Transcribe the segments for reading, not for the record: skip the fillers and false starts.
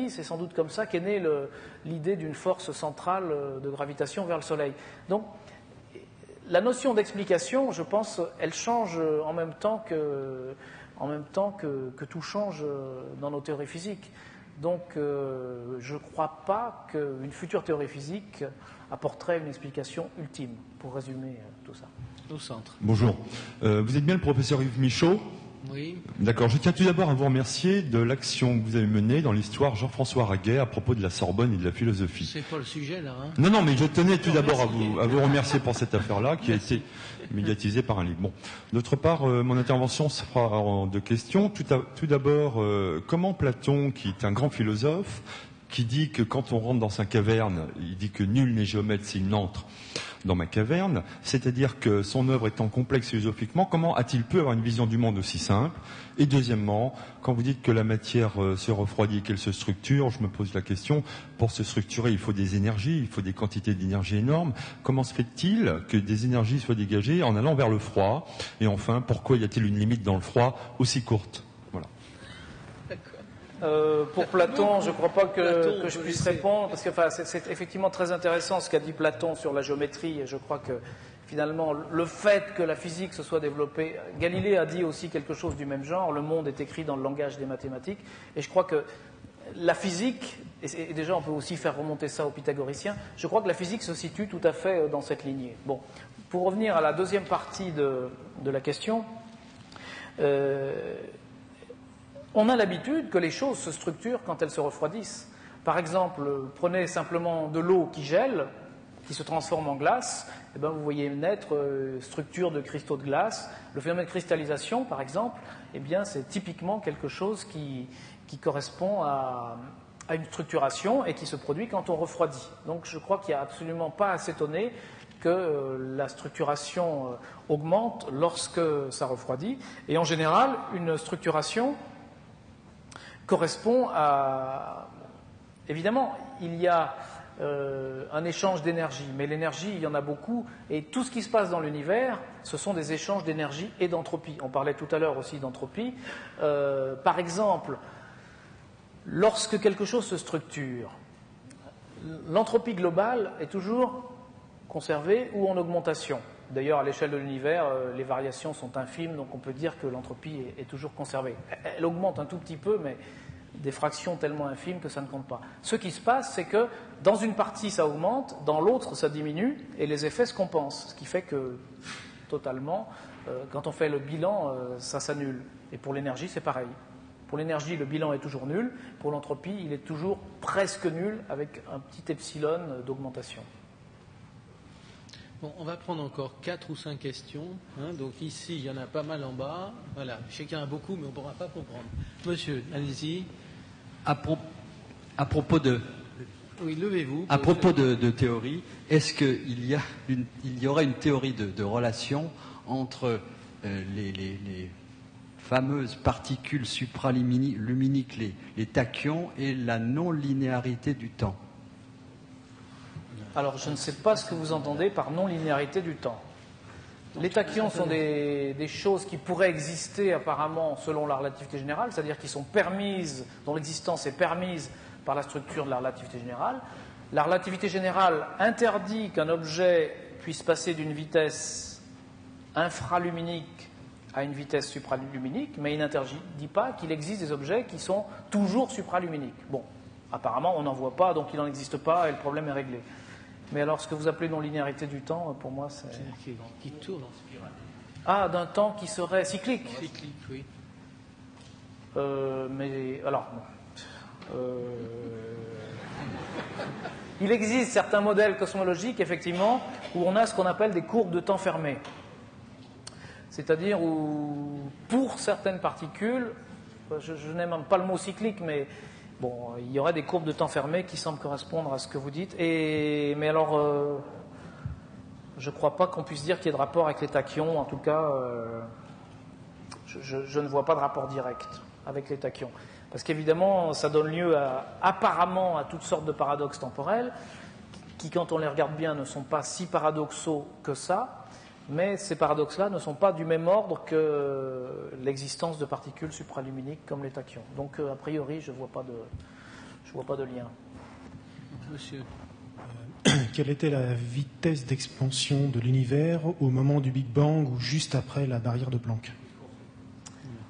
c'est sans doute comme ça qu'est née l'idée d'une force centrale de gravitation vers le Soleil. Donc, la notion d'explication, je pense, elle change en même temps que tout change dans nos théories physiques. Donc, je ne crois pas qu'une future théorie physique apporterait une explication ultime, pour résumer tout ça. Au centre. Bonjour. Vous êtes bien le professeur Yves Michaud ? Oui. D'accord. Je tiens tout d'abord à vous remercier de l'action que vous avez menée dans l'histoire Jean-François Raguet à propos de la Sorbonne et de la philosophie. C'est pas le sujet, là. Hein. Non, mais je tenais tout d'abord à vous remercier pour cette affaire-là qui a été médiatisée par un livre. Bon. D'autre part, mon intervention sera en deux questions. Tout d'abord, comment Platon, qui est un grand philosophe, qui dit que quand on rentre dans sa caverne, il dit que nul n'est géomètre s'il n'entre dans ma caverne, c'est-à-dire que son œuvre étant complexe philosophiquement, comment a-t-il pu avoir une vision du monde aussi simple? Et deuxièmement, quand vous dites que la matière se refroidit et qu'elle se structure, je me pose la question, pour se structurer, il faut des énergies, il faut des quantités d'énergie énormes. Comment se fait-il que des énergies soient dégagées en allant vers le froid? Et enfin, pourquoi y a-t-il une limite dans le froid aussi courte? Voilà. Pour Platon, je ne crois pas que je puisse répondre, parce que c'est effectivement très intéressant ce qu'a dit Platon sur la géométrie, et je crois que finalement le fait que la physique se soit développée, Galilée a dit aussi quelque chose du même genre, le monde est écrit dans le langage des mathématiques, et je crois que la physique, et déjà on peut aussi faire remonter ça aux pythagoriciens, je crois que la physique se situe tout à fait dans cette lignée. Bon, pour revenir à la deuxième partie de la question, on a l'habitude que les choses se structurent quand elles se refroidissent. Par exemple, prenez simplement de l'eau qui gèle, qui se transforme en glace, et bien vous voyez naître structure de cristaux de glace. Le phénomène de cristallisation, par exemple, eh bien c'est typiquement quelque chose qui correspond à une structuration et qui se produit quand on refroidit. Donc je crois qu'il n'y a absolument pas à s'étonner que la structuration augmente lorsque ça refroidit. Et en général, une structuration correspond à... Évidemment, il y a un échange d'énergie, mais l'énergie, il y en a beaucoup, et tout ce qui se passe dans l'univers, ce sont des échanges d'énergie et d'entropie. On parlait tout à l'heure aussi d'entropie. Par exemple, lorsque quelque chose se structure, l'entropie globale est toujours conservée ou en augmentation. D'ailleurs, à l'échelle de l'univers, les variations sont infimes, donc on peut dire que l'entropie est toujours conservée. Elle augmente un tout petit peu, mais des fractions tellement infimes que ça ne compte pas. Ce qui se passe, c'est que dans une partie, ça augmente, dans l'autre, ça diminue, et les effets se compensent. Ce qui fait que, totalement, quand on fait le bilan, ça s'annule. Et pour l'énergie, c'est pareil. Pour l'énergie, le bilan est toujours nul. Pour l'entropie, il est toujours presque nul, avec un petit epsilon d'augmentation. Bon, on va prendre encore 4 ou 5 questions. Hein. Donc ici, il y en a pas mal en bas. Voilà, chacun a beaucoup, mais on ne pourra pas comprendre. Monsieur, allez-y. À propos de... Oui, levez-vous. À propos de théorie, est-ce qu'il y aurait une théorie de relation entre les fameuses particules supraluminiques, les tachyons, et la non-linéarité du temps? Alors, je ne sais pas ce que vous entendez par non-linéarité du temps. Les tachyons sont des choses qui pourraient exister apparemment selon la relativité générale, c'est-à-dire qui sont permises, dont l'existence est permise par la structure de la relativité générale. La relativité générale interdit qu'un objet puisse passer d'une vitesse infraluminique à une vitesse supraluminique, mais il n'interdit pas qu'il existe des objets qui sont toujours supraluminiques. Bon, apparemment on n'en voit pas, donc il n'en existe pas et le problème est réglé. Mais alors, ce que vous appelez non-linéarité du temps, pour moi, c'est... Qui tourne en spirale. Ah, d'un temps qui serait cyclique. Cyclique, oui. Mais, alors... Il existe certains modèles cosmologiques, effectivement, où on a ce qu'on appelle des courbes de temps fermées. C'est-à-dire où, pour certaines particules, je n'aime pas le mot cyclique, mais... Bon, il y aurait des courbes de temps fermées qui semblent correspondre à ce que vous dites. Mais alors, je ne crois pas qu'on puisse dire qu'il y ait de rapport avec les tachyons. En tout cas, je ne vois pas de rapport direct avec les tachyons. Parce qu'évidemment, ça donne lieu apparemment à toutes sortes de paradoxes temporels qui, quand on les regarde bien, ne sont pas si paradoxaux que ça. Mais ces paradoxes-là ne sont pas du même ordre que l'existence de particules supraluminiques comme les tachyons. Donc, a priori, je ne vois pas Je ne vois pas de lien. Monsieur. Quelle était la vitesse d'expansion de l'univers au moment du Big Bang ou juste après la barrière de Planck?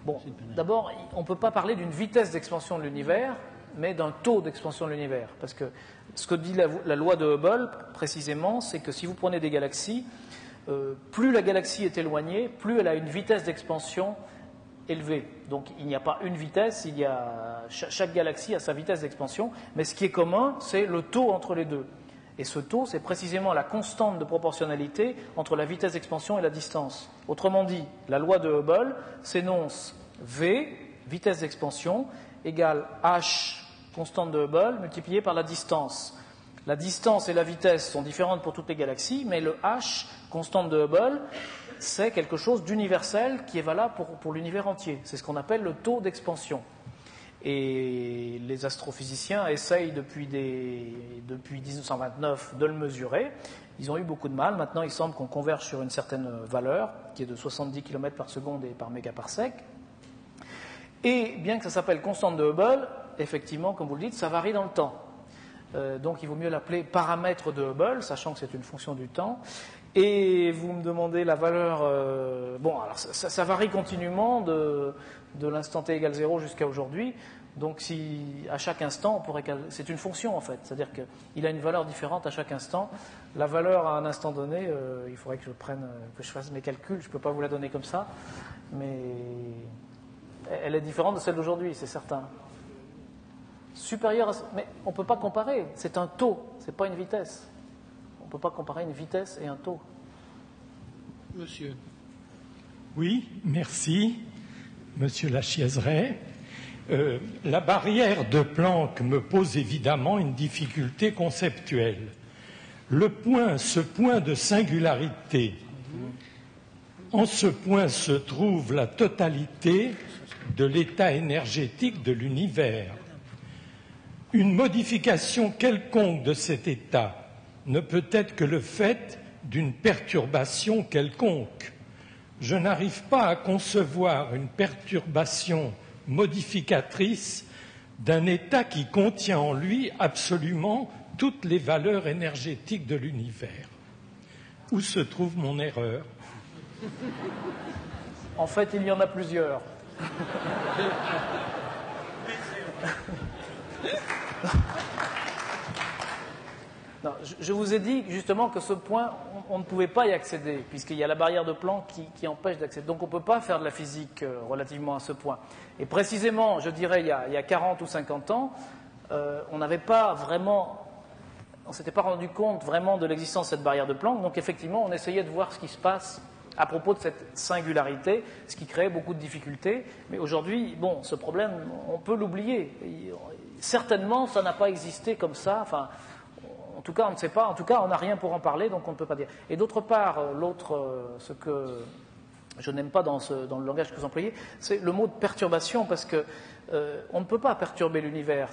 Bon, d'abord, on ne peut pas parler d'une vitesse d'expansion de l'univers, mais d'un taux d'expansion de l'univers. Parce que ce que dit la loi de Hubble, précisément, c'est que si vous prenez des galaxies, plus la galaxie est éloignée, plus elle a une vitesse d'expansion élevée. Donc il n'y a pas une vitesse, chaque galaxie a sa vitesse d'expansion, mais ce qui est commun, c'est le taux entre les deux. Et ce taux, c'est précisément la constante de proportionnalité entre la vitesse d'expansion et la distance. Autrement dit, la loi de Hubble s'énonce V, vitesse d'expansion, égale H, constante de Hubble, multiplié par la distance. La distance et la vitesse sont différentes pour toutes les galaxies, mais le H, constante de Hubble, c'est quelque chose d'universel qui est valable pour l'univers entier. C'est ce qu'on appelle le taux d'expansion. Et les astrophysiciens essayent depuis 1929 de le mesurer. Ils ont eu beaucoup de mal. Maintenant, il semble qu'on converge sur une certaine valeur, qui est de 70 km par seconde et par mégaparsec. Et bien que ça s'appelle constante de Hubble, effectivement, comme vous le dites, ça varie dans le temps. Donc il vaut mieux l'appeler paramètre de Hubble, sachant que c'est une fonction du temps. Et vous me demandez la valeur... bon, alors ça varie continuellement de l'instant t égale 0 jusqu'à aujourd'hui. Donc si à chaque instant, on pourrait... C'est une fonction en fait, c'est-à-dire qu'il a une valeur différente à chaque instant. La valeur à un instant donné, il faudrait que je fasse mes calculs, je ne peux pas vous la donner comme ça, mais elle est différente de celle d'aujourd'hui, c'est certain. Supérieure à... Mais on ne peut pas comparer, c'est un taux, ce n'est pas une vitesse. On ne peut pas comparer une vitesse et un taux. Monsieur. Oui, merci, Monsieur Lachiaiseray. La barrière de Planck me pose évidemment une difficulté conceptuelle. Ce point de singularité, en ce point se trouve la totalité de l'état énergétique de l'univers. Une modification quelconque de cet état ne peut être que le fait d'une perturbation quelconque. Je n'arrive pas à concevoir une perturbation modificatrice d'un état qui contient en lui absolument toutes les valeurs énergétiques de l'univers. Où se trouve mon erreur? En fait, il y en a plusieurs. Non, je vous ai dit justement que ce point, on ne pouvait pas y accéder, puisqu'il y a la barrière de Planck qui empêche d'accéder. Donc on ne peut pas faire de la physique relativement à ce point. Et précisément, je dirais, il y a 40 ou 50 ans, on n'avait pas vraiment... On ne s'était pas rendu compte vraiment de l'existence de cette barrière de Planck. Donc effectivement, on essayait de voir ce qui se passe à propos de cette singularité, ce qui créait beaucoup de difficultés. Mais aujourd'hui, bon, ce problème, on peut l'oublier. Certainement, ça n'a pas existé comme ça. Enfin, en tout cas, on ne sait pas. En tout cas, on n'a rien pour en parler, donc on ne peut pas dire. Et d'autre part, ce que je n'aime pas dans le langage que vous employez, c'est le mot de perturbation, parce que on ne peut pas perturber l'univers.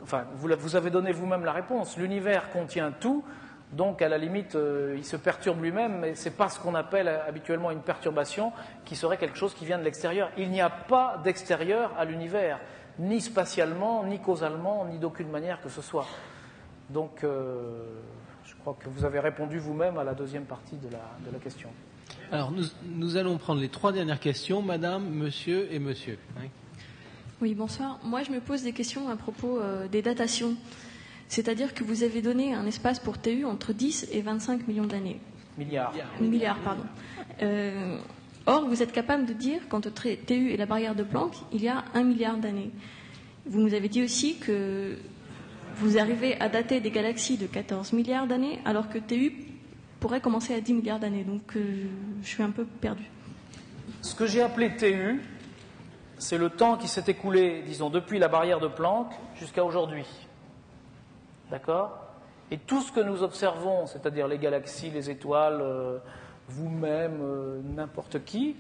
Enfin, vous avez donné vous-même la réponse. L'univers contient tout, donc à la limite, il se perturbe lui-même, mais ce n'est pas ce qu'on appelle habituellement une perturbation, qui serait quelque chose qui vient de l'extérieur. Il n'y a pas d'extérieur à l'univers, ni spatialement, ni causalement, ni d'aucune manière que ce soit. Donc, je crois que vous avez répondu vous-même à la deuxième partie de la question. Alors, nous allons prendre les 3 dernières questions, madame, monsieur et monsieur. Oui, bonsoir. Moi, je me pose des questions à propos des datations. C'est-à-dire que vous avez donné un espace pour TU entre 10 et 25 millions d'années. Milliards. Milliards, pardon. Or, vous êtes capable de dire qu'entre TU et la barrière de Planck, il y a 1 milliard d'années. Vous nous avez dit aussi que vous arrivez à dater des galaxies de 14 milliards d'années, alors que TU pourrait commencer à 10 milliards d'années. Donc, je suis un peu perdue. Ce que j'ai appelé TU, c'est le temps qui s'est écoulé, disons, depuis la barrière de Planck jusqu'à aujourd'hui. D'accord ? Et tout ce que nous observons, c'est-à-dire les galaxies, les étoiles, vous-même, n'importe qui,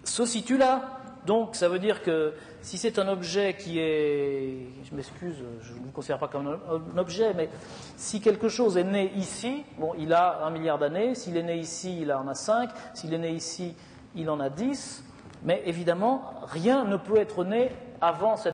se situe là. Donc, ça veut dire que si c'est un objet qui est... Je m'excuse, je ne le considère pas comme un objet, mais si quelque chose est né ici, bon, il a 1 milliard d'années. S'il est né ici, il en a 5. S'il est né ici, il en a 10. Mais évidemment, rien ne peut être né avant cette